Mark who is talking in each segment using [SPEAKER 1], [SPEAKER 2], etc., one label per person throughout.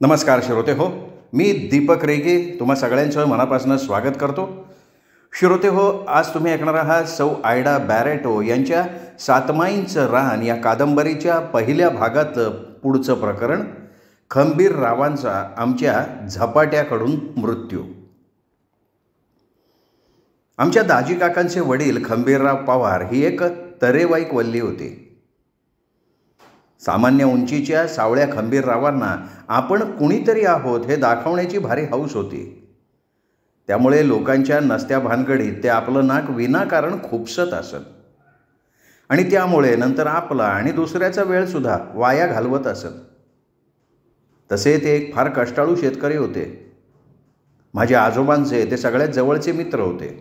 [SPEAKER 1] नमस्कार श्रोते हो, मी दीपक रेगे तुम्हा सगळ्यांचं मनापासून स्वागत करतो. श्रोते हो, आज तुम्ही ऐकणार आहात सौ आयडा बॅरेटो यांच्या सातमाईंचं रान या कादंबरीच्या पहिल्या भागातलं पुढचं प्रकरण, खंबीररावांचा आमच्या झपाट्याकडून मृत्यू. आमच्या दाजी काकांचे वडील खंबीरराव पवार ही एक तरेवाईक वल्ली होती. सामान्य उंचीच्या सावळ्या खंबीररावांना आपण कुणीतरी आहोत हे दाखवण्याची भारी हौस होती. त्यामुळे लोकांच्या नसत्या भानगडीत ते आपलं नाक विनाकारण खुपसत असत आणि त्यामुळे नंतर आपला आणि दुसऱ्याचा वेळसुद्धा वाया घालवत असत. तसे ते एक फार कष्टाळू शेतकरी होते. माझ्या आजोबांचे ते सगळ्यात जवळचे मित्र होते.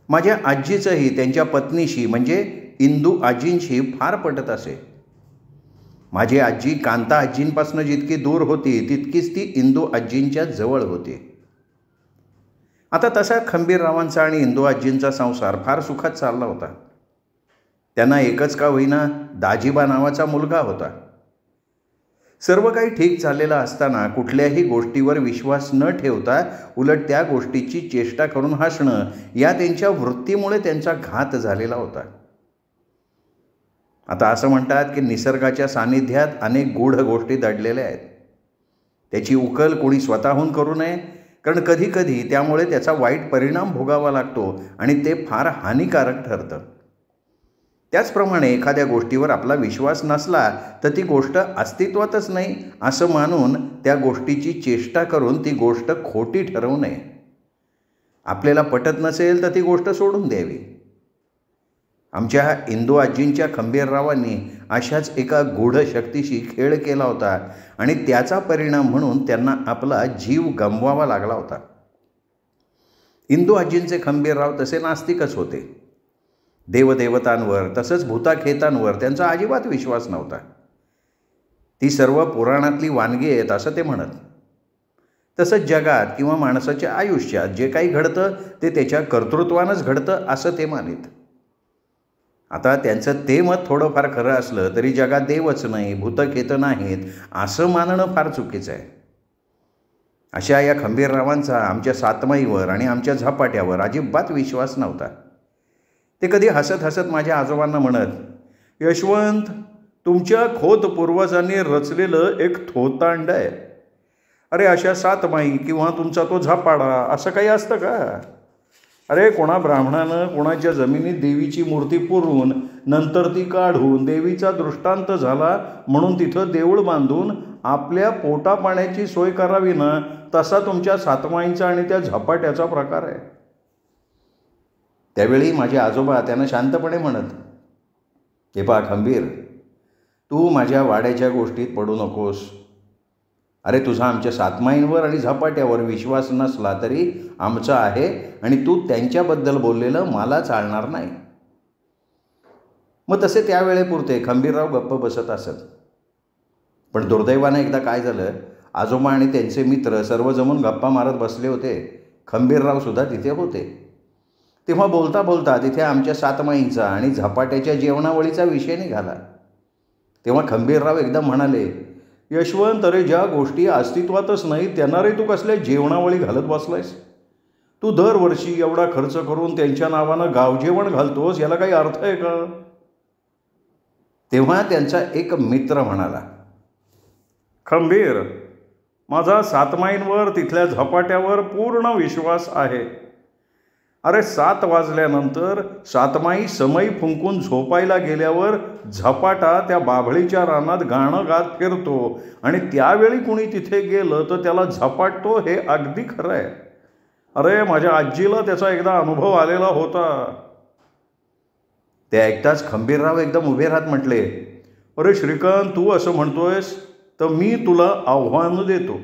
[SPEAKER 1] माझ्या आजीचंही त्यांच्या पत्नीशी म्हणजे इंदू आजींशी फार पटत असे. माझी आजी कांता आजींपासून जितकी दूर होती तितकीच ती इंदू आजींच्या जवळ होती. आता तसा खंबीररावांचा आणि इंदू आजींचा संसार फार सुखात चालला होता. त्यांना एकच का होईना दाजीबा नावाचा मुलगा होता. सर्व काही ठीक चाललेलं असताना कुठल्याही गोष्टीवर विश्वास न ठेवता उलट त्या गोष्टीची चेष्टा करून हसणं या त्यांच्या वृत्तीमुळे त्यांचा घात झालेला होता. आता असं म्हणतात की निसर्गाच्या सानिध्यात अनेक गूढ गोष्टी दडलेल्या आहेत. त्याची उकल कोणी स्वतःहून करू नये, कारण कधी कधी त्यामुळे त्याचा वाईट परिणाम भोगावा लागतो आणि ते फार हानिकारक ठरतं. त्याचप्रमाणे एखाद्या गोष्टीवर आपला विश्वास नसला तर ती गोष्ट अस्तित्वातच नाही असं मानून त्या गोष्टीची चेष्टा करून ती गोष्ट खोटी ठरवू नये. आपल्याला पटत नसेल तर ती गोष्ट सोडून द्यावी. आमच्या इंदू आजींच्या खंबीररावांनी अशाच एका गूढ शक्तीशी खेळ केला होता आणि त्याचा परिणाम म्हणून त्यांना आपला जीव गमवावा लागला होता. इंदू आजींचे खंबीरराव तसे नास्तिकच होते. देवदेवतांवर तसंच भूताखेतांवर त्यांचा अजिबात विश्वास नव्हता. ती सर्व पुराणातली वानगी आहेत असं ते म्हणत. तसंच जगात किंवा माणसाच्या आयुष्यात जे काही घडतं ते त्याच्या कर्तृत्वानंच घडतं असं ते मानित. आता त्यांचं ते मत थोडंफार खरं असलं तरी जगात देवच नाही, भूतखेतं नाहीत असं मानणं फार चुकीचं आहे. अशा या खंबीररावांचा आमच्या सातमाईवर आणि आमच्या झपाट्यावर अजिबात विश्वास नव्हता. ते कधी हसत हसत माझ्या आजोबांना म्हणत, यशवंत, तुमच्या खोत पूर्वजांनी रचलेलं एक थोतांड आहे. अरे अशा सातमाई किंवा तुमचा तो झपाडा असं काही असतं का? अरे कोणा ब्राह्मणानं कोणाच्या जमिनीत देवीची मूर्ती पुरून नंतर ती काढून देवीचा दृष्टांत झाला म्हणून तिथं देऊळ बांधून आपल्या पोटापाण्याची सोय करावी ना, तसा तुमच्या सातमाईंचा आणि त्या झपाट्याचा प्रकार आहे. त्यावेळी माझे आजोबा त्यांना शांतपणे म्हणत, हे पहा खंबीर, तू माझ्या वाड्याच्या गोष्टीत पडू नकोस. अरे तुझा आमच्या सातमाईंवर आणि झपाट्यावर विश्वास नसला तरी आमचा आहे आणि तू त्यांच्याबद्दल बोललेलं मला चालणार नाही. मग तसे त्यावेळेपुरते खंबीरराव गप्प बसत असत. पण दुर्दैवानं एकदा काय झालं, आजोबा आणि त्यांचे मित्र सर्व जमून गप्पा मारत बसले होते. खंबीररावसुद्धा तिथे होते. तेव्हा बोलता बोलता तिथे आमच्या सातमाईंचा आणि झपाट्याच्या जेवणावळीचा विषय निघाला. तेव्हा खंबीरराव एकदम म्हणाले, यशवंत, अरे ज्या गोष्टी अस्तित्वातच नाही त्यांना रे तू कसल्या जेवणावळी घालत बसलायस? तू दरवर्षी एवढा खर्च करून त्यांच्या नावानं गावजेवण घालतोस, याला काही अर्थ आहे का? तेव्हा त्यांचा एक मित्र म्हणाला, खंबीर, माझा सातमाईंवर तिथल्या झपाट्यावर पूर्ण विश्वास आहे. अरे 7 वाजल्यानंतर सातमाई समई फुंकून झोपायला गेल्यावर झपाटा त्या बाभळीच्या रानात गाणं गात फिरतो आणि त्यावेळी कुणी तिथे गेलं तर त्याला झपाटतो, हे अगदी खरं आहे. अरे माझ्या आजीला त्याचा एकदा अनुभव आलेला होता. ते ऐकताच खंबीरराव एकदम उभे राहत म्हटले, अरे श्रीकांत, तू असं म्हणतोयस तर मी तुला आव्हान देतो.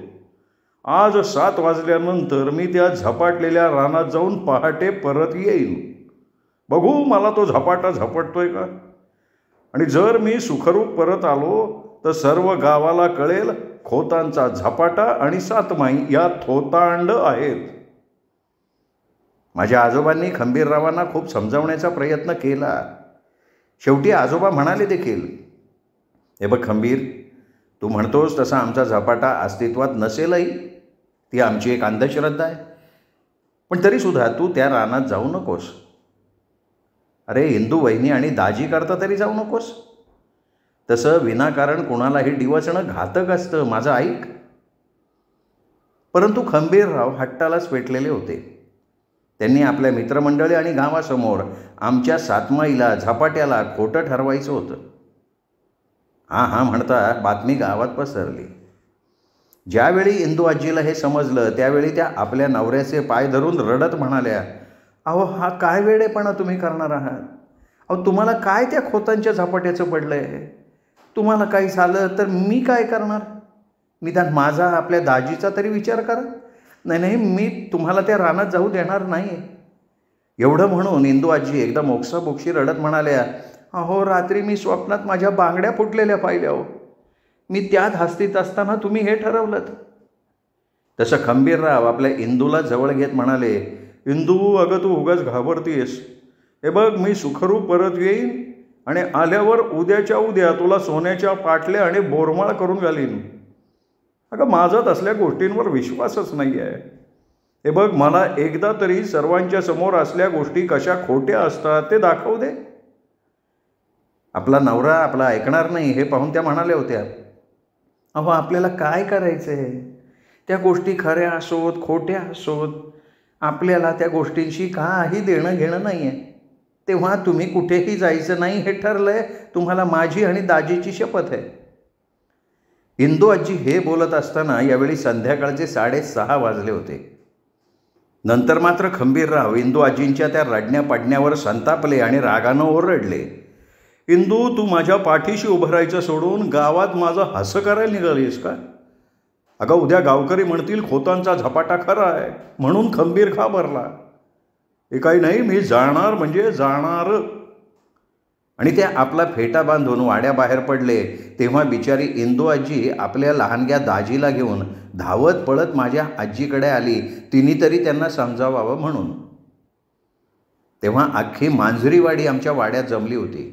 [SPEAKER 1] आज 7 वाजल्यानंतर मी त्या झपाटलेल्या रानात जाऊन पहाटे परत येईन. बघू मला तो झपाटा झपटतोय का. आणि जर मी सुखरूप परत आलो तर सर्व गावाला कळेल खोतांचा झपाटा आणि सातमाई या थोतांड आहेत. माझ्या आजोबांनी खंबीररावांना खूप समजावण्याचा प्रयत्न केला. शेवटी आजोबा म्हणाले देखील, हे बघ खंबीर, तू म्हणतोस तसा आमचा झपाटा अस्तित्वात नसेलही, ती आमची एक अंधश्रद्धा आहे. पण तरीसुद्धा तू त्या रानात जाऊ नकोस. अरे इंदू वहिनी आणि दाजी करता तरी जाऊ नकोस. तसं विनाकारण कुणालाही डिवचणं घातक असतं, माझं ऐक. परंतु खंबीरराव हट्टालाच पेटलेले होते. त्यांनी आपल्या मित्रमंडळी आणि गावासमोर आमच्या सातमाईला झपाट्याला खोटं ठरवायचं होतं. हां म्हणता बातमी गावात पसरली. ज्यावेळी इंदू आजीला हे समजलं त्यावेळी त्या आपल्या नवऱ्याचे पाय धरून रडत म्हणाल्या, अहो हा काय वेडेपणा तुम्ही करणार आहात. अहो तुम्हाला काय त्या खोतांच्या झपाट्याचं पडलं आहे. तुम्हाला काही झालं तर मी काय करणार. निदान माझा आपल्या दाजीचा तरी विचार करा. नाही मी तुम्हाला त्या रानात जाऊ देणार नाही. एवढं म्हणून इंदू आजी एकदम ओक्साबोक्षी रडत म्हणाल्या, अहो रात्री मी स्वप्नात माझ्या बांगड्या फुटलेल्या पाहिल्या हो. मी त्या धास्तीत असताना तुम्ही हे ठरवलं. तसं खंबीरराव आपल्या इंदूला जवळ घेत म्हणाले, इंदू अगं तू उगाच घाबरतीयस. हे बघ मी सुखरूप परत येईन आणि आल्यावर उद्याच्या उद्या तुला सोन्याच्या पाटल्या आणि बोरमाळ करून घालीन. अगं माझा तसल्या गोष्टींवर विश्वासच नाही आहे. हे बघ मला एकदा तरी सर्वांच्या समोर असल्या गोष्टी कशा खोट्या असतात ते दाखवू दे. आपला नवरा आपला ऐकणार नाही हे पाहून त्या म्हणाल्या होत्या, अहो आपल्याला काय करायचं आहे. त्या गोष्टी खऱ्या असोत खोट्या असोत आपल्याला त्या गोष्टींशी काही देणं घेणं नाही आहे. तेव्हा तुम्ही कुठेही जायचं नाही हे ठरलं आहे. तुम्हाला माझी आणि दाजीची शपथ आहे. इंदू आजी हे बोलत असताना यावेळी संध्याकाळचे 6:30 वाजले होते. नंतर मात्र खंबीरराव इंदू आजींच्या त्या रडण्या पडण्यावर संतापले आणि रागानं ओरडले, इंदू तू माझ्या पाठीशी उभं राहायचं सोडून गावात माझं हसं करायला निघालीस का. अगं उद्या गावकरी म्हणतील खोतांचा झपाटा खरा आहे म्हणून खंबीर घाबरला. हे काही नाही, मी जाणार म्हणजे जाणार. आणि त्या आपला फेटा बांधून वाड्याबाहेर पडले तेव्हा बिचारी इंदू आजी आपल्या लहानग्या दाजीला घेऊन धावत पळत माझ्या आजीकडे आली, तिने तरी त्यांना समजावावं म्हणून. तेव्हा अख्खी मांजरीवाडी आमच्या वाड्यात जमली होती.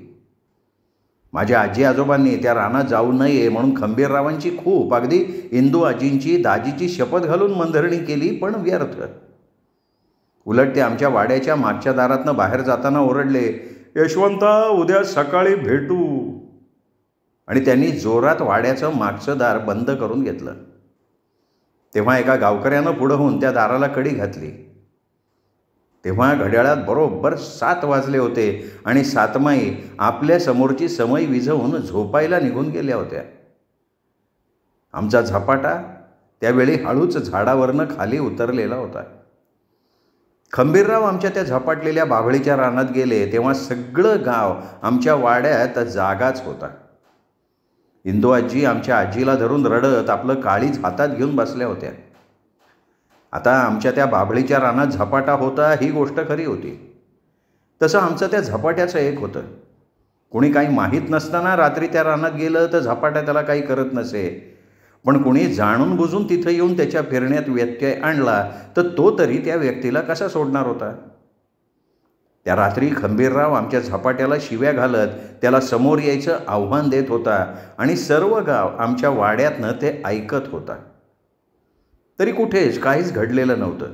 [SPEAKER 1] माझ्या आजी आजोबांनी त्या रानात जाऊ नये म्हणून खंबीररावांची खूप अगदी इंदू आजींची दाजीची शपथ घालून मंधरणी केली, पण व्यर्थ. उलट ते आमच्या वाड्याच्या मागच्या दारातनं बाहेर जाताना ओरडले, यशवंता उद्या सकाळी भेटू. आणि त्यांनी जोरात वाड्याचं मागचं दार बंद करून घेतलं. तेव्हा एका गावकऱ्यानं पुढं होऊन त्या दाराला कडी घातली. तेव्हा घड्याळात बरोबर 7 वाजले होते आणि सातमाई आपल्या समोरची समई विझवून झोपायला निघून गेल्या होत्या. आमचा झपाटा त्यावेळी हळूच झाडावरनं खाली उतरलेला होता. खंबीरराव आमच्या त्या झपाटलेल्या बाभळीच्या रानात गेले तेव्हा सगळं गाव आमच्या वाड्यात जागाच होता. इंदू आजी आमच्या आजीला धरून रडत आपलं काळीज हातात घेऊन बसल्या होत्या. आता आमच्या त्या बाभळीच्या रानात झपाटा होता ही गोष्ट खरी होती. तसं आमचं त्या झपाट्याचं एक होतं. कोणी काही माहीत नसताना रात्री त्या रानात गेलं तर झपाटा त्याला काही करत नसे, पण कोणी जाणून बुजून तिथं येऊन त्याच्या फिरण्यात व्यत्यय आणला तर तो तरी त्या व्यक्तीला कसा सोडणार होता. त्या रात्री खंबीरराव आमच्या झपाट्याला शिव्या घालत त्याला समोर यायचं आव्हान देत होता आणि सर्व गाव आमच्या वाड्यातनं ते ऐकत होता. तरी कुठेच काहीच घडलेलं नव्हतं.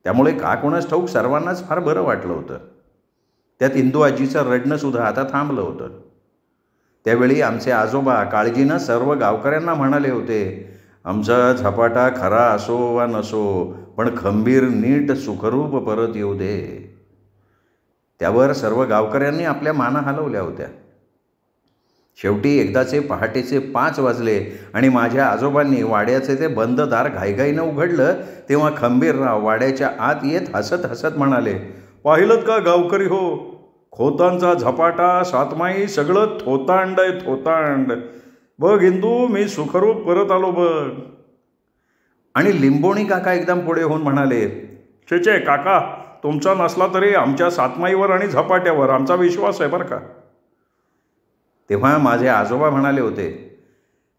[SPEAKER 1] त्यामुळे का कोणास ठाऊक सर्वांनाच फार बरं वाटलं होतं. त्यात इंदू आजीचं रडणंसुद्धा आता थांबलं होतं. त्यावेळी आमचे आजोबा काळजीनं सर्व गावकऱ्यांना म्हणाले होते, आमचा झपाटा खरा असो वा नसो पण खंबीर नीट सुखरूप परत येऊ दे. त्यावर सर्व गावकऱ्यांनी आपल्या माना हलवल्या होत्या. शेवटी एकदाचे पहाटेचे 5 वाजले आणि माझ्या आजोबांनी वाड्याचे ते बंद दार घाईघाईनं उघडलं तेव्हा खंबीरराव वाड्याच्या आत येत हसत हसत म्हणाले, पाहिलं का गावकरी हो, खोतांचा झपाटा सातमाई सगळं थोतांड आहे थोतांड. बघ इंदू मी सुखरूप परत आलो बघ. आणि लिंबोणी काका एकदम पुढे होऊन म्हणाले, छे काका, तुमचा नसला तरी आमच्या सातमाईवर आणि झपाट्यावर आमचा विश्वास आहे बरं का. तेव्हा माझे आजोबा म्हणाले होते,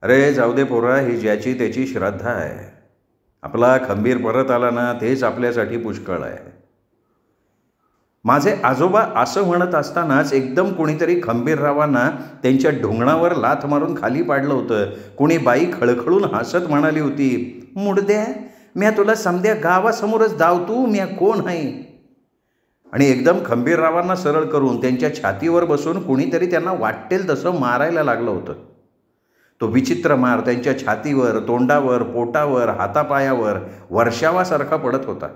[SPEAKER 1] अरे जाऊ दे पोरा, ही ज्याची त्याची श्रद्धा आहे. आपला खंबीर परत आला ना तेच आपल्यासाठी पुष्कळ आहे. माझे आजोबा असं म्हणत असतानाच एकदम कुणीतरी खंबीररावांना त्यांच्या ढोंगणावर लाथ मारून खाली पाडलं होतं. कुणी बाई खळखळून हसत म्हणाली होती, मुडद्या, म्या तुला समद्या गावासमोरच धावतू, म्या कोण आहे. आणि एकदम खंबीररावांना सरळ करून त्यांच्या छातीवर बसून कुणीतरी त्यांना वाटेल तसं मारायला लागलं होतं. तो विचित्र मार त्यांच्या छातीवर, तोंडावर, पोटावर, हातापायावर वर्षावासारखा पडत होता.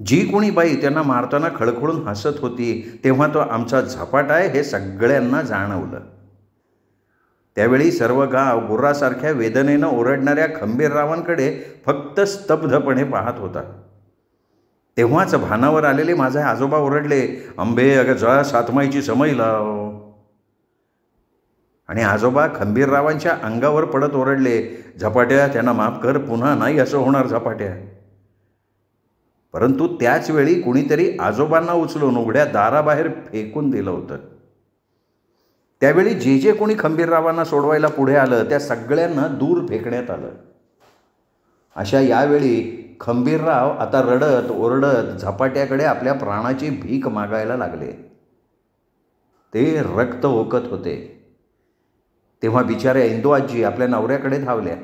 [SPEAKER 1] जी कोणी बाई त्यांना मारताना खळखळून हसत होती तेव्हा तो आमचा झपाटा आहे हे सगळ्यांना जाणवलं. त्यावेळी सर्व गाव गुर्रासारख्या वेदनेनं ओरडणाऱ्या खंबीररावांकडे फक्त स्तब्धपणे पाहत होता. तेव्हाच भानावर आलेले माझे आजोबा ओरडले, अंबे अगं जा, सातमाईची समई लाव. आणि आजोबा खंबीररावांच्या अंगावर पडत ओरडले, झपाट्या, त्यांना माफ कर, पुन्हा नाही असं होणार झपाट्या. परंतु त्याच वेळी कुणीतरी आजोबांना उचलून उघड्या दाराबाहेर फेकून दिलं होतं. त्यावेळी जे जे कोणी खंबीररावांना सोडवायला पुढे आलं त्या सगळ्यांना दूर फेकण्यात आलं. अशा यावेळी खंबीरराव आता रडत ओरडत झपाट्याकडे आपल्या प्राणाची भीक मागायला लागले. ते रक्त ओकत होते. तेव्हा बिचाऱ्या इंदू आजी आपल्या नवऱ्याकडे धावल्या.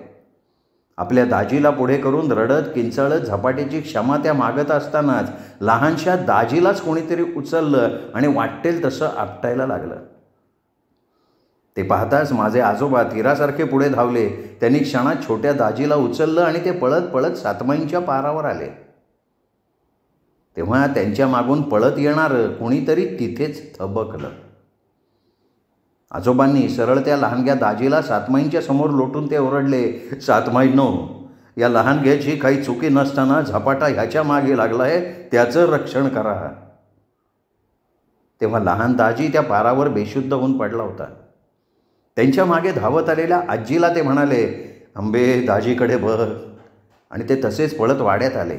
[SPEAKER 1] आपल्या दाजीला पुढे करून रडत किंचाळत झपाट्याची क्षमा त्या मागत असतानाच लहानशा दाजीलाच कोणीतरी उचललं आणि वाटेल तसं आपटायला लागलं. ते पाहताच माझे आजोबा तीरासारखे पुढे धावले. त्यांनी क्षणात छोट्या दाजीला उचललं आणि ते पळत पळत सातमाईंच्या पारावर आले. तेव्हा त्यांच्या मागून पळत येणारं कुणीतरी तिथेच थबकलं. आजोबांनी सरळ त्या लहानग्या दाजीला सातमाईंच्या समोर लोटून ते ओरडले, सातमाईंनो, या लहानग्याची काही चुकी नसताना झपाटा ह्याच्या मागे लागलाय, त्याचं रक्षण करा. तेव्हा लहान दाजी त्या पारावर बेशुद्ध होऊन पडला होता. त्यांच्या मागे धावत आलेल्या आजीला ते म्हणाले, अंबे दाजीकडे बघ. आणि ते तसेच पळत वाड्यात आले.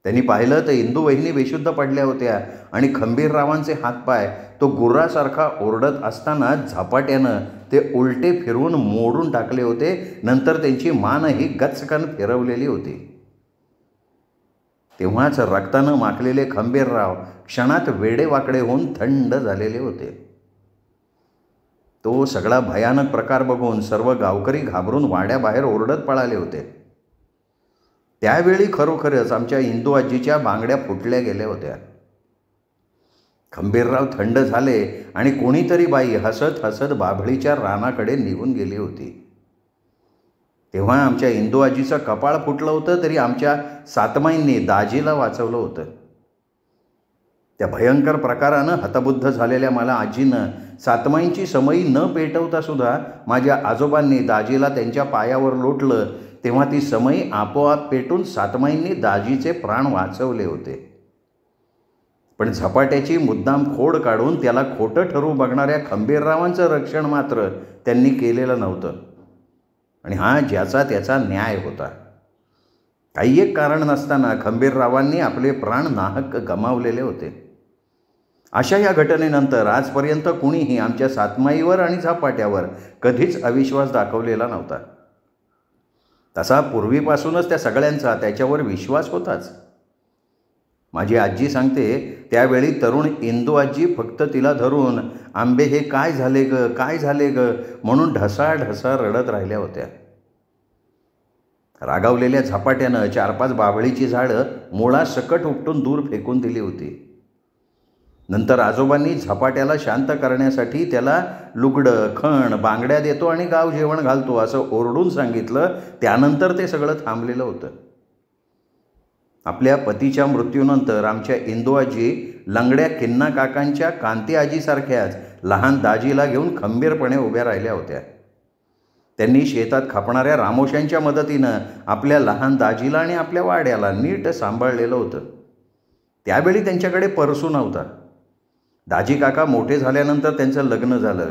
[SPEAKER 1] त्यांनी पाहिलं तर इंदू वहिनी बेशुद्ध पडल्या होत्या आणि खंबीररावांचे हातपाय तो गुर्रासारखा ओरडत असताना झपाट्यानं ते उलटे फिरवून मोडून टाकले होते. नंतर त्यांची मानही गचकन फिरवलेली होती. तेव्हाच रक्तानं माखलेले खंबीरराव क्षणात वेडेवाकडे होऊन थंड झालेले होते. तो सगळा भयानक प्रकार बघून सर्व गावकरी घाबरून वाड्याबाहेर ओरडत पळाले होते. त्यावेळी खरोखरच आमच्या इंदू आजीच्या बांगड्या फुटल्या गेल्या होत्या. खंबीरराव थंड झाले आणि कोणीतरी बाई हसत हसत बाभळीच्या रानाकडे निघून गेली होती. तेव्हा आमच्या इंदू आजीचं कपाळ फुटलं होतं तरी आमच्या सातमाईंनी दाजीला वाचवलं होतं. त्या भयंकर प्रकारानं हतबुद्ध झालेल्या मला आजीनं सातमाईंची समई न पेटवता सुद्धा माझ्या आजोबांनी दाजीला त्यांच्या पायावर लोटलं. तेव्हा ती समई आपोआप पेटून सातमाईंनी दाजीचे प्राण वाचवले होते. पण झपाट्याची मुद्दाम खोड काढून त्याला खोटं ठरवू बघणाऱ्या खंबीररावांचं रक्षण मात्र त्यांनी केलेलं नव्हतं. आणि हा ज्याचा त्याचा न्याय होता. काही एक कारण नसताना खंबीररावांनी आपले प्राण नाहक गमावलेले होते. अशा या घटनेनंतर आजपर्यंत कुणीही आमच्या सातमाईवर आणि झपाट्यावर कधीच अविश्वास दाखवलेला नव्हता. तसा पूर्वीपासूनच त्या सगळ्यांचा त्याच्यावर विश्वास होताच. माझी आजी सांगते, त्यावेळी तरुण इंदू आजी फक्त तिला धरून आंबे हे काय झाले ग, काय झाले ग म्हणून ढसाढसा रडत राहिल्या होत्या. रागावलेल्या झपाट्यानं 4-5 बाभळीची झाडं मुळासकट उपटून दूर फेकून दिली होती. नंतर आजोबांनी झपाट्याला शांत करण्यासाठी त्याला लुगडं, खण, बांगड्या देतो आणि गाव जेवण घालतो असं ओरडून सांगितलं. त्यानंतर ते सगळं थांबलेलं होतं. आपल्या पतीच्या मृत्यूनंतर आमच्या इंदू आजी लंगड्या किन्ना काकांच्या कांती आजीसारख्याच लहान दाजीला घेऊन खंबीरपणे उभ्या राहिल्या होत्या. त्यांनी शेतात खापणाऱ्या रामोशांच्या मदतीनं आपल्या लहान दाजीला आणि आपल्या वाड्याला नीट सांभाळलेलं होतं. त्यावेळी त्यांच्याकडे परसू नव्हता. दाजी काका मोठे झाल्यानंतर त्यांचं लग्न झालं.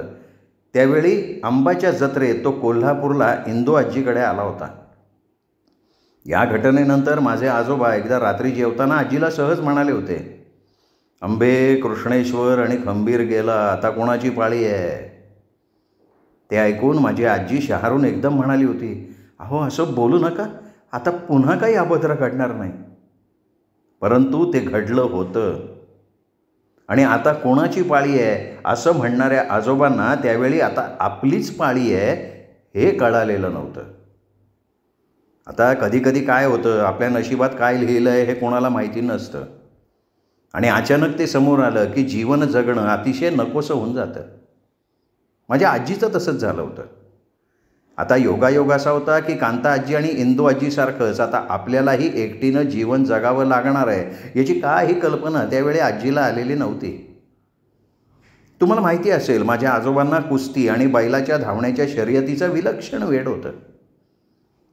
[SPEAKER 1] त्यावेळी आंबाच्या जत्रेत तो कोल्हापूरला इंदू आजीकडे आला होता. या घटनेनंतर माझे आजोबा एकदा रात्री जेवताना आजीला सहज म्हणाले होते, अंबे, कृष्णेश्वर आणि खंबीर गेला, आता कोणाची पाळी आहे. ते ऐकून माझी आजी शहारून एकदम म्हणाली होती, अहो असं बोलू नका, आता पुन्हा काही अभद्र घडणार नाही. परंतु ते घडलं होतं. आणि आता कोणाची पाळी आहे असं म्हणणाऱ्या आजोबांना त्यावेळी आता आपलीच पाळी आहे हे कळालेलं नव्हतं. आता कधीकधी काय होतं, आपल्या नशिबात काय लिहिलं आहे हे कोणाला माहिती नसतं आणि अचानक ते समोर आलं की जीवन जगणं अतिशय नकोसं होऊन जातं. माझ्या आजीचं तसंच झालं होतं. आता योगायोग असा होता की कांता आजी आणि इंदू आजीसारखंच आता आपल्यालाही एकटीनं जीवन जगावं लागणार आहे याची काही कल्पना त्यावेळी आजीला आलेली नव्हती. तुम्हाला माहिती असेल, माझ्या आजोबांना कुस्ती आणि बैलाच्या धावण्याच्या शर्यतीचं विलक्षण वेड होतं.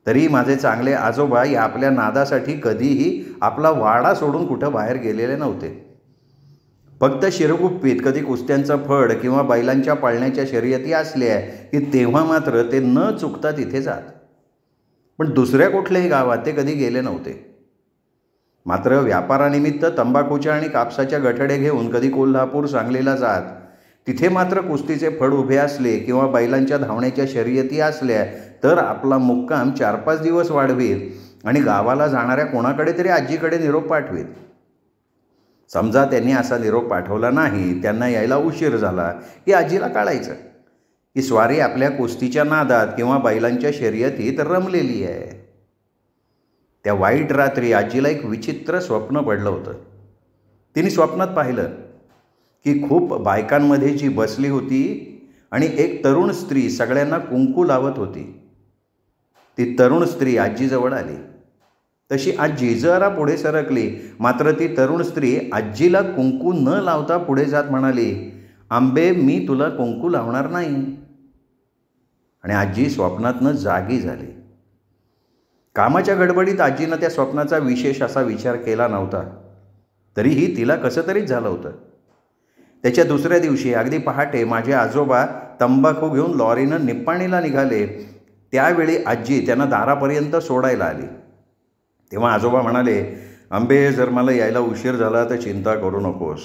[SPEAKER 1] तरी माझे चांगले आजोबा या आपल्या नादासाठी कधीही आपला वाडा सोडून कुठं बाहेर गेलेले नव्हते. फक्त शिरगुप्पीत कधी कुस्त्यांचं फड किंवा बैलांच्या पळण्याच्या शर्यती असल्या की तेव्हा मात्र ते न चुकता तिथे जात. पण दुसऱ्या कुठल्याही गावात ते कधी गेले नव्हते. मात्र व्यापारानिमित्त तंबाखूच्या आणि कापसाच्या गठडे घेऊन कधी कोल्हापूर सांगलीला जात. तिथे मात्र कुस्तीचे फड उभे असले किंवा बैलांच्या धावण्याच्या शर्यती असल्या तर आपला मुक्काम 4-5 दिवस वाढवीत आणि गावाला जाणाऱ्या कोणाकडे तरी आजीकडे निरोप पाठवीत. समजा त्यांनी असा निरोप पाठवला नाही, त्यांना यायला उशीर झाला की आजीला कळायचं की स्वारी आपल्या कुस्तीच्या नादात किंवा बैलांच्या शर्यतीत रमलेली आहे. त्या वाईट रात्री आजीला एक विचित्र स्वप्न पडलं होतं. तिने स्वप्नात पाहिलं की खूप बायकांमध्ये जी बसली होती आणि एक तरुण स्त्री सगळ्यांना कुंकू लावत होती. ती तरुण स्त्री आजीजवळ आली. तशी आजी जरा पुढे सरकली, मात्र ती तरुण स्त्री आजीला कुंकू न लावता पुढे जात म्हणाली, आंबे मी तुला कुंकू लावणार नाही. आणि आजी स्वप्नातनं जागी झाली. कामाच्या गडबडीत आजीनं त्या स्वप्नाचा विशेष असा विचार केला नव्हता. तरीही तिला कसं तरीच झालं होतं. त्याच्या दुसऱ्या दिवशी अगदी पहाटे माझे आजोबा तंबाखू घेऊन लॉरीनं निप्पाणीला निघाले. त्यावेळी आजी त्यांना दारापर्यंत सोडायला आली. तेव्हा आजोबा म्हणाले, आंबे जर मला यायला उशीर झाला तर चिंता करू नकोस.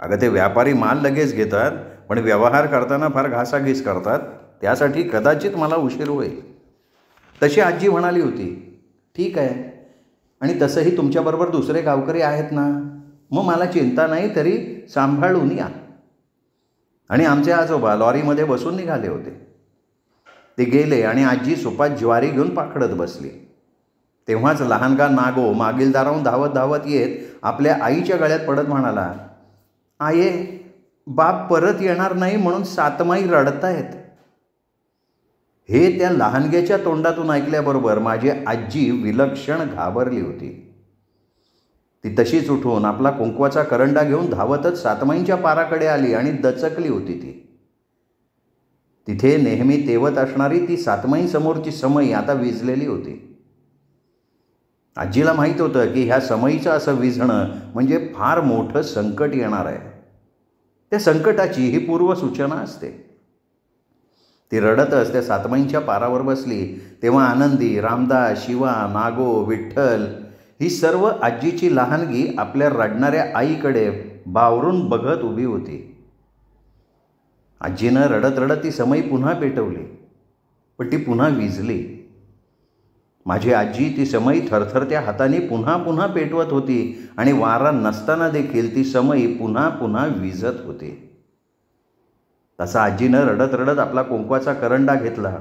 [SPEAKER 1] अगं ते व्यापारी माल लगेच घेतात पण व्यवहार करताना फार घासाघीस करतात, त्यासाठी कदाचित मला उशीर होईल. तशी आजी म्हणाली होती, ठीक आहे, आणि तसंही तुमच्याबरोबर दुसरे गावकरी आहेत ना, मग मला चिंता नाही, तरी सांभाळून या. आणि आमचे आजोबा लॉरीमध्ये बसून निघाले होते. ते गेले आणि आजी सुपात ज्वारी घेऊन पाखडत बसली. तेव्हाच लहानगा नागो मागील दाराहून धावत धावत येत आपल्या आईच्या गळ्यात पडत म्हणाला, आये, बाप परत येणार नाही म्हणून सातमाई रडतायत. हे त्या लहानग्याच्या तोंडातून ऐकल्याबरोबर माझी आजी विलक्षण घाबरली होती. ती तशीच उठून आपला कुंकवाचा करंडा घेऊन धावतच सातमाईंच्या पाराकडे आली आणि दचकली होती. तिथे नेहमी तेवत असणारी ती सातमाईंसमोरची समई आता विझलेली होती. आजीला माहीत होतं की ह्या समईचं असं विझणं म्हणजे फार मोठं संकट येणार आहे. त्या संकटाची ही पूर्वसूचना असते. ती रडतच त्या सातमाईंच्या पारावर बसली. तेव्हा आनंदी, रामदास, शिवा, नागो, विठ्ठल ही सर्व आजीची लहानगी आपल्या रडणाऱ्या आईकडे बावरून बघत उभी होती. आजीनं रडत रडत ती समई पुन्हा पेटवली, पण ती पुन्हा विझली. माझी आजी ती समई थरथरत्या हाताने पुन्हा पुन्हा पेटवत होती आणि वारा नसताना देखील ती समई पुन्हा पुन्हा विझत होती. तसा आजीनं रडत रडत आपला कुंकवाचा करंडा घेतला.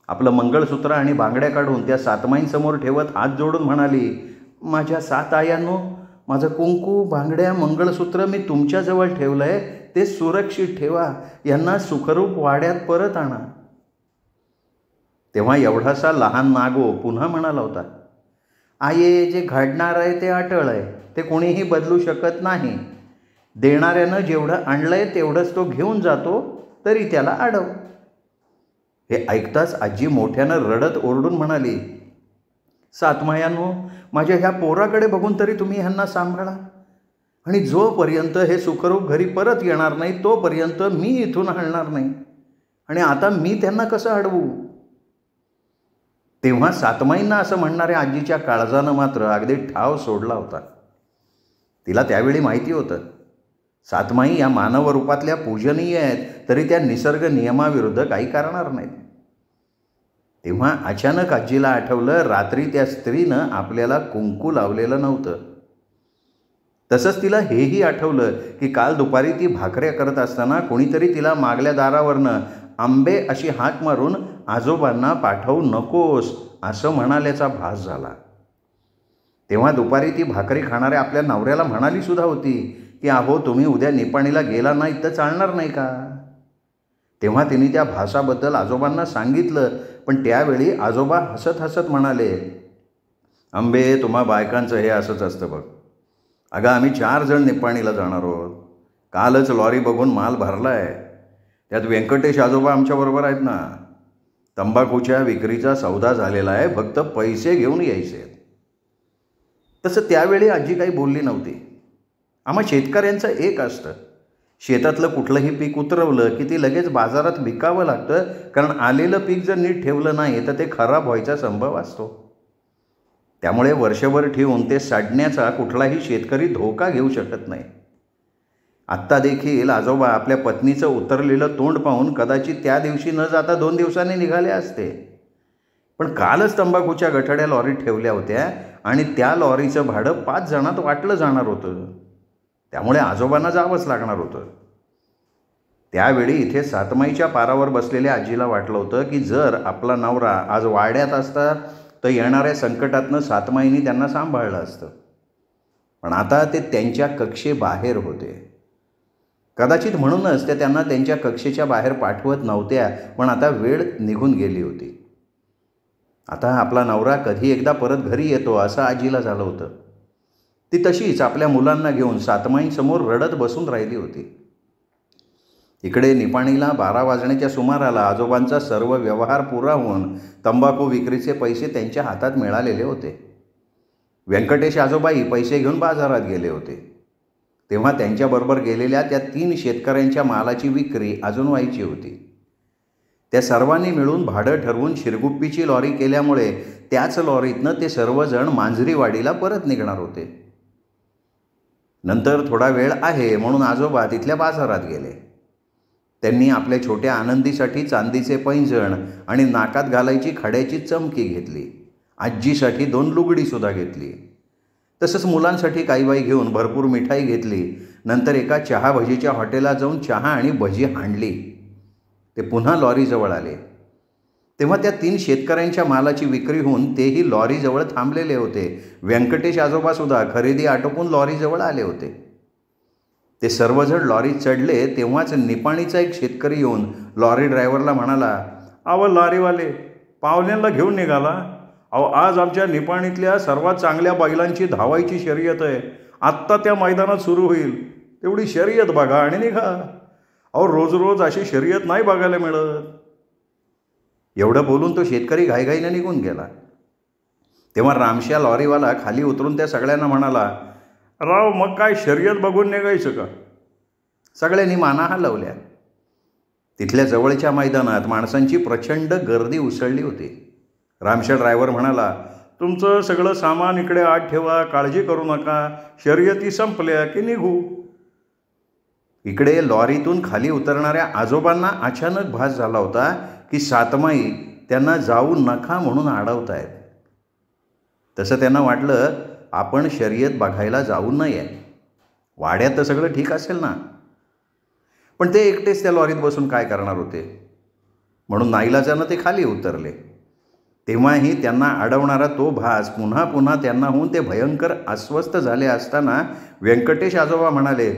[SPEAKER 1] आपलं मंगळसूत्र आणि बांगड्या काढून त्या सातमाईंसमोर ठेवत हात जोडून म्हणाली, माझ्या 7 आयांनो, माझं कुंकू, बांगड्या, मंगळसूत्र मी तुमच्याजवळ ठेवलं आहे, ते सुरक्षित ठेवा. यांना सुखरूप वाड्यात परत आणा. तेव्हा एवढासा लहान नागो पुन्हा म्हणाला होता, आये, जे घडणार आहे ते अटळ आहे, ते कोणीही बदलू शकत नाही. देणाऱ्यानं जेवढं आणलंय तेवढंच तो घेऊन जातो, तरी त्याला अडव. हे ऐकताच आजी मोठ्यानं रडत ओरडून म्हणाली, सातमायांनो, माझ्या ह्या पोराकडे बघून तरी तुम्ही ह्यांना सांभाळा, आणि जोपर्यंत हे सुखरूप घरी परत येणार नाही तोपर्यंत मी इथून हलणार नाही, आणि आता मी त्यांना कसं अडवू. तेव्हा सातमाईंना असं म्हणणाऱ्या आजीच्या काळजानं मात्र अगदी ठाव सोडला होता. तिला त्यावेळी माहिती होतं, सातमाई या मानव रूपातल्या पूजनीय आहेत, तरी त्या निसर्ग नियमाविरुद्ध काही करणार नाहीत. तेव्हा अचानक आजीला आठवलं, रात्री त्या स्त्रीनं आपल्याला कुंकू लावलेलं नव्हतं, तसंच तिला हेही आठवलं की काल दुपारी ती भाकऱ्या करत असताना कोणीतरी तिला मागल्या दारावरनं आंबे अशी हाक मारून आजोबांना पाठवू नकोस असं म्हणाल्याचा भास झाला. तेव्हा दुपारी ती भाकरी खाणाऱ्या आपल्या नवऱ्याला म्हणाली सुद्धा होती की अहो तुम्ही उद्या निपाणीला गेला नाही तर चालणार नाही का. तेव्हा तिने त्या भासाबद्दल आजोबांना सांगितलं, पण त्यावेळी आजोबा हसत हसत म्हणाले, आंबे तुम्हा बायकांचं हे असंच असतं बघ. अगं आम्ही 4 जण निपाणीला जाणार आहोत. कालच लॉरी बघून माल भरला आहे. त्यात व्यंकटेश आजोबा आमच्याबरोबर आहेत ना. तंबाखूच्या विक्रीचा सौदा झालेला आहे, फक्त पैसे घेऊन यायचे. तसं त्यावेळी आजी काही बोलली नव्हती. आम्हा शेतकऱ्यांचं एक असतं, शेतातलं कुठलंही पीक उतरवलं की ते लगेच बाजारात विकावं लागतं, कारण आलेलं पीक जर नीट ठेवलं नाही तर ते खराब व्हायचा संभव असतो. त्यामुळे वर्षभर ठेवून ते सडण्याचा कुठलाही शेतकरी धोका घेऊ शकत नाही. आत्ता देखील आजोबा आपल्या पत्नीचं उतरलेलं तोंड पाहून कदाचित त्या दिवशी न जाता 2 दिवसांनी निघाले असते, पण कालच तंबाखूच्या गठड्या लॉरीत ठेवल्या होत्या आणि त्या लॉरीचं भाडं 5 जणांत वाटलं जाणार होतं. त्यामुळे आजोबांना जावंच लागणार होतं. त्यावेळी इथे सातमाईच्या पारावर बसलेल्या आजीला वाटलं होतं की जर आपला नवरा आज वाड्यात असता तर येणाऱ्या संकटातनं सातमाईनी त्यांना सांभाळलं असतं. पण आता ते त्यांच्या कक्षेबाहेर होते. कदाचित म्हणूनच ते त्यांना त्यांच्या कक्षेच्या बाहेर पाठवत नव्हत्या, पण आता वेळ निघून गेली होती. आता आपला नवरा कधी एकदा परत घरी येतो असं आजीला झालं होतं. ती तशीच आपल्या मुलांना घेऊन सातमाईंसमोर रडत बसून राहिली होती. इकडे निपाणीला 12 वाजण्याच्या सुमाराला आजोबांचा सर्व व्यवहार पुरा होऊन तंबाखू विक्रीचे पैसे त्यांच्या हातात मिळालेले होते. व्यंकटेश आजोबाई पैसे घेऊन बाजारात गेले होते. तेव्हा त्यांच्याबरोबर गेलेल्या त्या 3 शेतकऱ्यांच्या मालाची विक्री अजून व्हायची होती. त्या सर्वांनी मिळून भाडं ठरवून शिरगुप्पीची लॉरी केल्यामुळे त्याच लॉरीतनं ते सर्वजण मांजरीवाडीला परत निघणार होते. नंतर थोडा वेळ आहे म्हणून आजोबा तिथल्या बाजारात गेले. त्यांनी आपल्या छोट्या आनंदीसाठी चांदीचे पैंजण आणि नाकात घालायची खड्याची चमकी घेतली. आजीसाठी 2 लुगडीसुद्धा घेतली. तसंच मुलांसाठी काही बाई घेऊन भरपूर मिठाई घेतली. नंतर एका चहा भजीच्या हॉटेलात जाऊन चहा आणि भजी हाणली. ते पुन्हा लॉरीजवळ आले. तेव्हा त्या 3 शेतकऱ्यांच्या मालाची विक्री होऊन तेही लॉरीजवळ थांबलेले होते. व्यंकटेश आजोबासुद्धा खरेदी आटोपून लॉरीजवळ आले होते. ते सर्वजण लॉरीत चढले तेव्हाच निपाणीचा एक शेतकरी येऊन लॉरी ड्रायव्हरला म्हणाला, अहो लॉरीवाले, पाहुण्यांना घेऊन निघाला. अहो आज आमच्या निपाणीतल्या सर्वात चांगल्या बैलांची धावायची शर्यत आहे. आत्ता त्या मैदानात सुरू होईल. तेवढी शर्यत बघा आणि निघा. अहो रोज रोज अशी शर्यत नाही बघायला मिळत. एवढं बोलून तो शेतकरी घाईघाईने निघून गेला. तेव्हा रामश्या लॉरीवाला खाली उतरून त्या सगळ्यांना म्हणाला, राव मग काय शर्यत बघून निघायचं का. सगळ्यांनी माना हलवल्या. तिथल्या जवळच्या मैदानात माणसांची प्रचंड गर्दी उसळली होती. रामश्या ड्रायव्हर म्हणाला, तुमचं सगळं सामान इकडे आत ठेवा, काळजी करू नका, शर्यती संपल्या की निघू. इकडे लॉरीतून खाली उतरणाऱ्या आजोबांना अचानक भास झाला होता की सातमाई त्यांना जाऊ नका म्हणून अडवतायत. तसं त्यांना वाटलं आपण शर्यत बघायला जाऊ नये. वाड्यात तर सगळं ठीक असेल ना. पण ते एकटेच त्या लॉरीत बसून काय करणार होते, म्हणून नाईलाजानं ते खाली उतरले. तेव्हाही त्यांना अडवणारा तो भास पुन्हा पुन्हा त्यांना होऊन ते भयंकर अस्वस्थ झाले असताना व्यंकटेश आजोबा म्हणाले,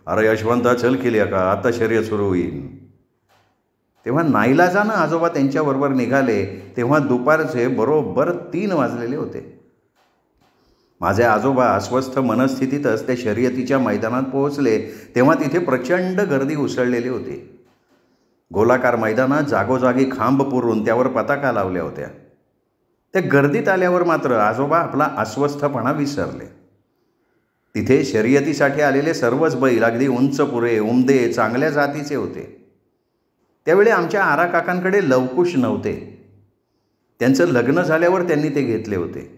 [SPEAKER 1] अरे यशवंता चल केली का, आता शर्यत सुरू होईल. तेव्हा नाईलाजानं आजोबा त्यांच्याबरोबर निघाले. तेव्हा दुपारचे बरोबर 3 वाजलेले होते. माझे आजोबा अस्वस्थ मनस्थितीतच त्या शर्यतीच्या मैदानात पोहोचले. तेव्हा तिथे प्रचंड गर्दी उसळलेली होती. गोलाकार मैदानात जागोजागी खांब पुरून त्यावर पताका लावल्या होत्या. त्या गर्दीत आल्यावर मात्र आजोबा आपला अस्वस्थपणा विसरले. तिथे शर्यतीसाठी आलेले सर्वच बैल अगदी उंच पुरे, उमदे, चांगल्या जातीचे होते. त्यावेळी आमच्या आराकाकांकडे लवकुश नव्हते. त्यांचं लग्न झाल्यावर त्यांनी ते घेतले होते.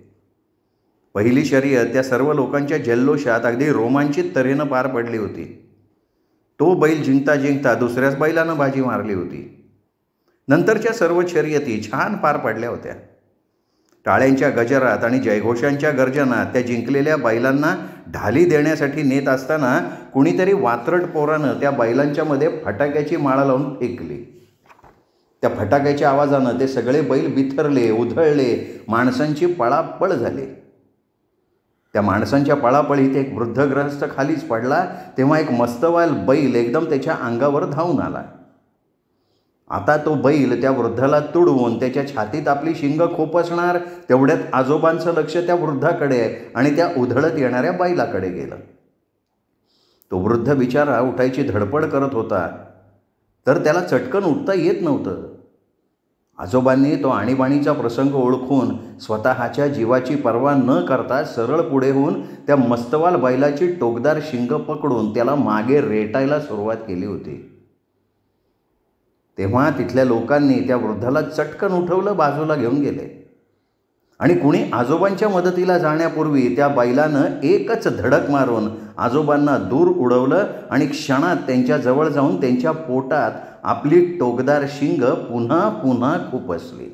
[SPEAKER 1] पहिली शर्यत त्या सर्व लोकांच्या जल्लोषात अगदी रोमांचित तऱ्हेनं पार पडली होती. तो बैल जिंकता जिंकता दुसऱ्याच बैलानं बाजी मारली होती. नंतरच्या सर्व शर्यती छान पार पडल्या होत्या. टाळ्यांच्या गजरात आणि जयघोषांच्या गर्जनात त्या जिंकलेल्या बैलांना ढाली देण्यासाठी नेत असताना कुणीतरी वात्रट पोरानं त्या बैलांच्या मध्ये फटाक्याची माळा लावून फेकली. त्या फटाक्याच्या आवाजानं ते सगळे बैल बिथरले, उधळले, माणसांची पळापळ झाली. त्या माणसांच्या पळापळीत एक वृद्ध ग्रहस्थ खालीच पडला. तेव्हा एक मस्तवाल बैल एकदम त्याच्या अंगावर धावून आला. आता तो बैल त्या वृद्धाला तुडवून त्याच्या छातीत आपली शिंग खोपसणार, तेवढ्यात आजोबांचं लक्ष त्या वृद्धाकडे आणि त्या उधळत येणाऱ्या बैलाकडे गेलं. तो वृद्ध बिचारा उठायची धडपड करत होता, तर त्याला चटकन उठता येत नव्हतं. आजोबांनी तो आणीबाणीचा प्रसंग ओळखून स्वतःच्या जीवाची पर्वा न करता सरळ पुढे होऊन त्या मस्तवाल बैलाची टोकदार शिंग पकडून त्याला मागे रेटायला सुरुवात केली होती. तेव्हा तिथल्या लोकांनी त्या वृद्धाला चटकन उठवलं, बाजूला घेऊन गेले आणि कुणी आजोबांच्या मदतीला जाण्यापूर्वी त्या बैलानं एकच धडक मारून आजोबांना दूर उडवलं आणि क्षणात त्यांच्या जवळ जाऊन त्यांच्या पोटात आपली टोकदार शिंग पुन्हा पुन्हा खुपसली.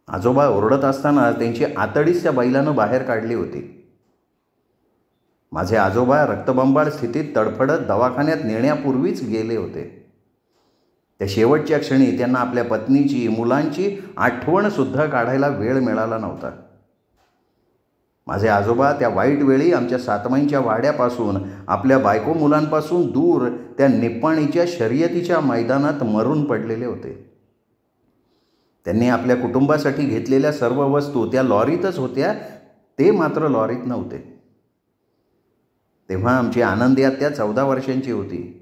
[SPEAKER 1] आजोबा ओरडत असताना त्यांची आतडीच त्या बैलानं बाहेर काढली होती. माझे आजोबा रक्तबंबाळ स्थितीत तडफडत दवाखान्यात नेण्यापूर्वीच गेले होते. त्या शेवटच्या क्षणी त्यांना आपल्या पत्नीची, मुलांची आठवणसुद्धा काढायला वेळ मिळाला नव्हता. माझे आजोबा त्या वाईट वेळी आमच्या सातमाईंच्या वाड्यापासून, आपल्या बायको मुलांपासून दूर त्या निप्पाणीच्या शर्यतीच्या मैदानात मरून पडलेले होते. त्यांनी आपल्या कुटुंबासाठी घेतलेल्या सर्व वस्तू त्या लॉरीतच होत्या, ते मात्र लॉरीत नव्हते. तेव्हा आमची आनंदी आत्या 14 वर्षांची होती.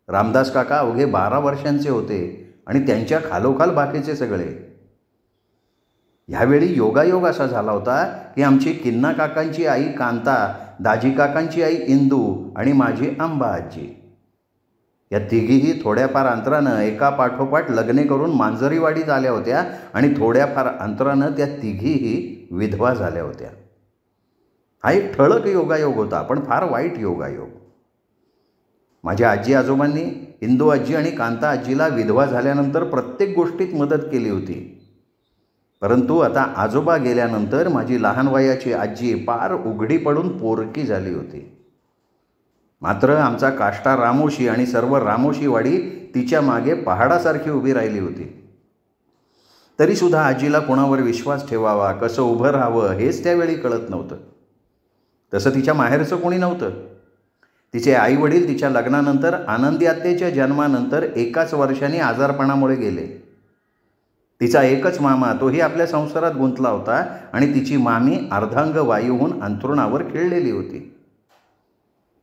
[SPEAKER 1] रामदास काका अवघे 12 वर्षांचे होते आणि त्यांच्या खालोखाल बाकीचे सगळे. ह्यावेळी योगायोग असा झाला होता की आमची किन्ना काकांची आई कांता, दाजी काकांची आई इंदू आणि माझी आंबा आजी या तिघीही थोड्याफार अंतरानं एका पाठोपाठ लग्ने करून मांजरीवाडीत आल्या होत्या आणि थोड्याफार अंतरानं त्या तिघीही विधवा झाल्या होत्या. हा एक ठळक योगायोग होता, पण फार वाईट योगायोग. माझ्या आजी आजोबांनी इंदू आजी आणि कांता आजीला विधवा झाल्यानंतर प्रत्येक गोष्टीत मदत केली होती. परंतु आता आजोबा गेल्यानंतर माझी लहान वयाची आजी पार उघडी पडून पोरकी झाली होती. मात्र आमचा काष्टा रामोशी आणि सर्व रामोशीवाडी तिच्या मागे पहाडासारखी उभी राहिली होती. तरीसुद्धा आजीला कोणावर विश्वास ठेवावा, कसं उभं राहावं हेच त्यावेळी कळत नव्हतं. तसं तिच्या माहेरचं कोणी नव्हतं. तिचे आईवडील तिच्या लग्नानंतर आनंदी आत्याच्या जन्मानंतर एकाच वर्षाने आजारपणामुळे गेले. तिचा एकच मामा, तोही आपल्या संसारात गुंतला होता आणि तिची मामी अर्धांग वायूहून अंथरुणावर खिळलेली होती.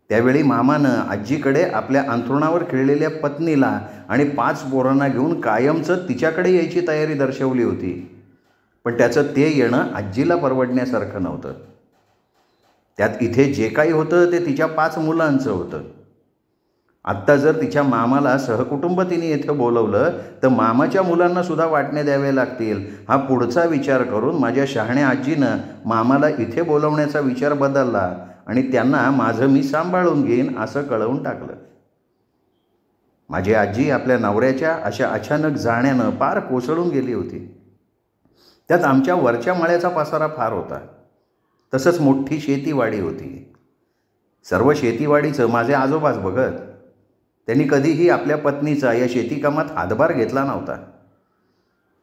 [SPEAKER 1] त्यावेळी मामानं आजीकडे आपल्या अंथरुणावर खिळलेल्या पत्नीला आणि 5 पोरांना घेऊन कायमचं तिच्याकडे यायची तयारी दर्शवली होती. पण त्याचं ते येणं आजीला परवडण्यासारखं नव्हतं. त्यात इथे जे काही होतं ते तिच्या 5 मुलांचं होतं. आत्ता जर तिच्या मामाला सहकुटुंब तिने येथे बोलवलं तर मामाच्या मुलांना सुद्धा वाटणे द्यावे लागतील, हा पुढचा विचार करून माझ्या शहाण्या आजीनं मामाला इथे बोलवण्याचा विचार बदलला आणि त्यांना माझं मी सांभाळून घेईन असं कळवून टाकलं. माझी आजी आपल्या नवऱ्याच्या अशा अचानक जाण्यानं पार कोसळून गेली होती. त्यात आमच्या वरच्या माळ्याचा पसारा फार होता. तसंच मोठी शेतीवाडी होती. सर्व शेतीवाडीचं माझे आजोबाच बघत. त्यांनी कधीही आपल्या पत्नीचा या शेतीकामात हातभार घेतला नव्हता.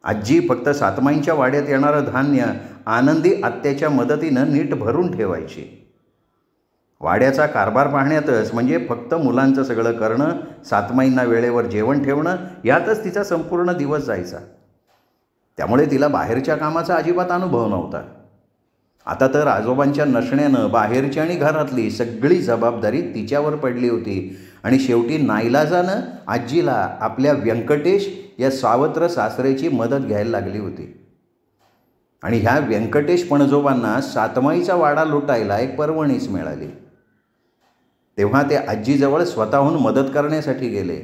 [SPEAKER 1] आजी फक्त सातमाईंच्या वाड्यात येणारं धान्य आनंदी आत्याच्या मदतीनं नीट भरून ठेवायची. वाड्याचा कारभार पाहण्यातच, म्हणजे फक्त मुलांचं सगळं करणं, सातमाईंना वेळेवर जेवण ठेवणं, यातच तिचा संपूर्ण दिवस जायचा. त्यामुळे तिला बाहेरच्या कामाचा अजिबात अनुभव नव्हता. आता तर आजोबांच्या नसण्यानं बाहेरची आणि घरातली सगळी जबाबदारी तिच्यावर पडली होती आणि शेवटी नाईलाजानं आजीला आपल्या व्यंकटेश या सावत्र सासरेची मदत घ्यायला लागली होती. आणि ह्या व्यंकटेश पणजोबांना सातमाईचा वाडा लुटायला एक पर्वणीच मिळाली. तेव्हा ते आजीजवळ स्वतःहून मदत करण्यासाठी गेले.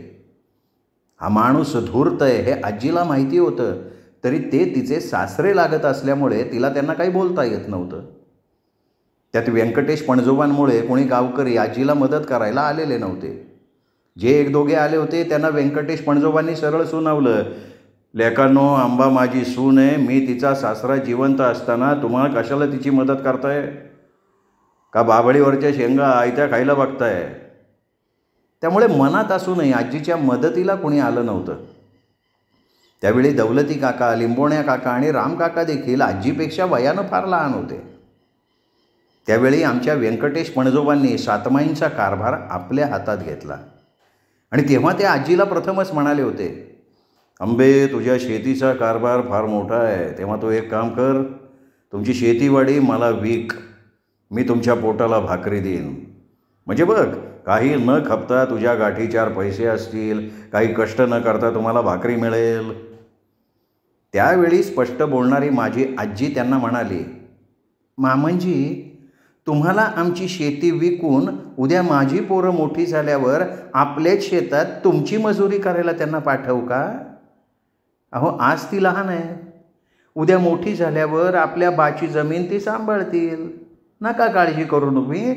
[SPEAKER 1] हा माणूस धूर्त आहे हे आजीला माहिती होतं, तरी ते तिचे सासरे लागत असल्यामुळे तिला त्यांना काही बोलता येत नव्हतं. त्यात व्यंकटेश पणजोबांमुळे कोणी गावकरी आजीला मदत करायला आलेले नव्हते. जे एक दोघे आले होते त्यांना व्यंकटेश पणजोबांनी सरळ सुनावलं, लेकांनो, आंबा माझी सून आहे. मी तिचा सासरा जिवंत असताना तुम्हाला कशाला तिची मदत करताय? का बाभळीवरच्या शेंगा आयत्या खायला बघताय? त्यामुळे मनात असूनही आजीच्या मदतीला कोणी आलं नव्हतं. त्यावेळी दौलती काका, लिंबोण्या काका आणि राम काका देखील आजीपेक्षा वयानं फार लहान होते. त्यावेळी आमच्या व्यंकटेश पणजोबांनी सातमाईंचा कारभार आपल्या हातात घेतला आणि तेव्हा ते आजीला प्रथमच म्हणाले होते, अंबे, तुझ्या शेतीचा कारभार फार मोठा आहे. तेव्हा तू एक काम कर, तुमची शेतीवाडी मला विक. मी तुमच्या पोटाला भाकरी देईन. म्हणजे बघ, काही न खपता तुझ्या गाठी 4 पैसे असतील, काही कष्ट न करता तुम्हाला भाकरी मिळेल. त्यावेळी स्पष्ट बोलणारी माझी आजी त्यांना म्हणाली, मामनजी, तुम्हाला आमची शेती विकून उद्या माझी पोरं मोठी झाल्यावर आपल्याच शेतात तुमची मजुरी करायला त्यांना पाठवू का? अहो, आज ती लहान आहे. उद्या मोठी झाल्यावर आपल्या बाची जमीन ती सांभाळतील. नका काळजी करू तुम्ही.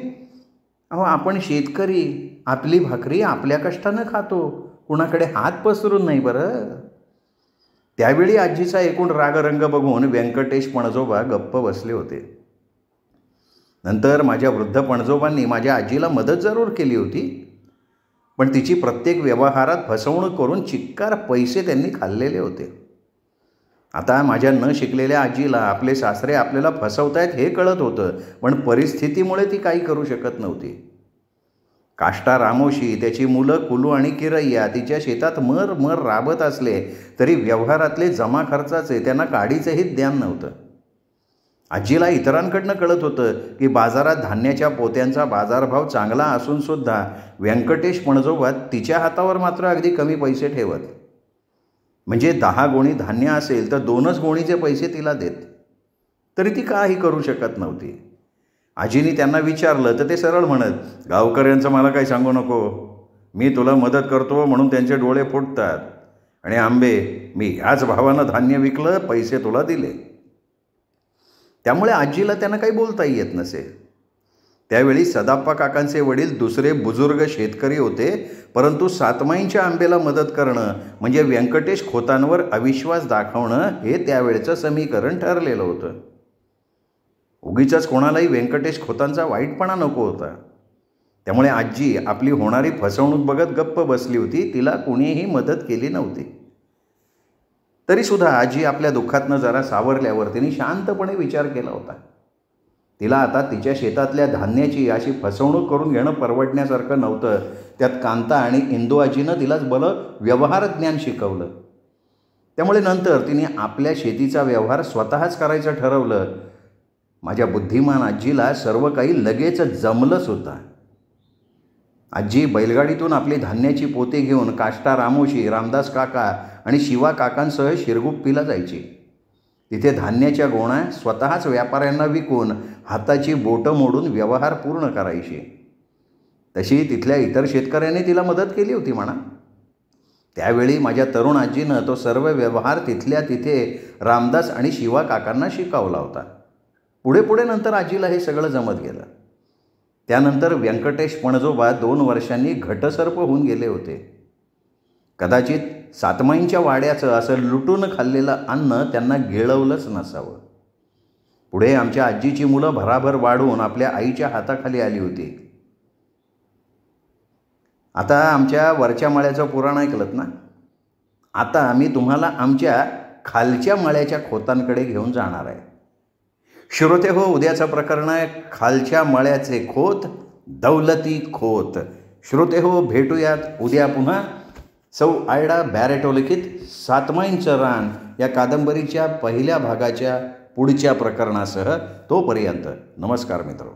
[SPEAKER 1] अहो, आपण शेतकरी आपली भाकरी आपल्या कष्टानं खातो, कुणाकडे हात पसरून नाही बरं. त्यावेळी आजीचा एकूण रागरंग बघून व्यंकटेश पणजोबा गप्प बसले होते. नंतर माझ्या वृद्ध पणजोबांनी माझ्या आजीला मदत जरूर केली होती, पण तिची प्रत्येक व्यवहारात फसवणूक करून चिक्कार पैसे त्यांनी खाल्लेले होते. आता माझ्या न शिकलेल्या आजीला आपले सासरे आपल्याला फसवतायत हे कळत होतं, पण परिस्थितीमुळे ती काही करू शकत नव्हती. काष्टा रामोशी, त्याची मुलं कुलू आणि किरय्या तिच्या शेतात मर राबत असले तरी व्यवहारातले जमा खर्चाचे त्यांना काडीचंही ज्ञान नव्हतं. आजीला इतरांकडनं कळत होतं की बाजारात धान्याच्या पोत्यांचा बाजारभाव चांगला असूनसुद्धा व्यंकटेश पणजोबा तिच्या हातावर मात्र अगदी कमी पैसे ठेवत. म्हणजे 10 गोणी धान्य असेल तर 2च गोणीचे पैसे तिला देत. तरी ती काही करू शकत नव्हती. आजीने त्यांना विचारलं तर ते सरळ म्हणत, गावकऱ्यांचं मला काही सांगू नको. मी तुला मदत करतो म्हणून त्यांचे डोळे फुटतात. आणि आंबे, मी ह्याच भावानं धान्य विकलं, पैसे तुला दिले. त्यामुळे आजीला त्यांना काही बोलताही येत नसे. त्यावेळी सदाप्पा काकांचे वडील दुसरे बुजुर्ग शेतकरी होते, परंतु सातमाईंच्या आंबेला मदत करणं म्हणजे व्यंकटेश खोतांवर अविश्वास दाखवणं हे त्यावेळचं समीकरण ठरलेलं होतं. उगीचच कोणालाही व्यंकटेश खोतांचा वाईटपणा नको होता. त्यामुळे आजी आपली होणारी फसवणूक बघत गप्प बसली होती. तिला कुणीही मदत केली नव्हती. तरीसुद्धा आजी आपल्या दुःखातनं जरा सावरल्यावर तिने शांतपणे विचार केला होता. तिला आता तिच्या शेतातल्या धान्याची अशी फसवणूक करून घेणं परवडण्यासारखं नव्हतं. त्यात कांता आणि इंदू आजीनं तिलाच व्यवहार ज्ञान शिकवलं. त्यामुळे नंतर तिने आपल्या शेतीचा व्यवहार स्वतःच करायचं ठरवलं. माझ्या बुद्धिमान आजीला सर्व काही लगेच जमलंसुद्धा. आजी बैलगाडीतून आपली धान्याची पोते घेऊन काष्टा रामोशी, रामदास काका आणि शिवा काकांसह शिरगुप्पीला जायची. तिथे धान्याच्या गोण्या स्वतःच व्यापाऱ्यांना विकून हाताची बोटं मोडून व्यवहार पूर्ण करायची. तशी तिथल्या इतर शेतकऱ्यांनी तिला मदत केली होती म्हणा. त्यावेळी माझ्या तरुण आजीनं तो सर्व व्यवहार तिथल्या तिथे रामदास आणि शिवा काकांना शिकवला होता. पुढे नंतर आजीला हे सगळं जमत गेलं. त्यानंतर व्यंकटेश पणजोबा 2 वर्षांनी घटसर्प होऊन गेले होते. कदाचित सातमाईंच्या वाड्याचं असं लुटून खाल्लेलं अन्न त्यांना गिळवलंच नसावं. पुढे आमच्या आजीची मुलं भराभर वाढून आपल्या आईच्या हाताखाली आली होती. आता आमच्या वरच्या माळ्याचं पुराण ऐकलंत ना. आता मी तुम्हाला आमच्या खालच्या माळ्याच्या खोतांकडे घेऊन जाणार आहे. श्रोते हो, उद्याचं प्रकरण आहे खालच्या मळ्याचे खोत, दौलती खोत. श्रोते हो, भेटूयात उद्या पुन्हा सौ आयडा बॅरेटो लिखित सातमाईंचं रान या कादंबरीच्या पहिल्या भागाच्या पुढच्या प्रकरणासह. तोपर्यंत नमस्कार मित्र.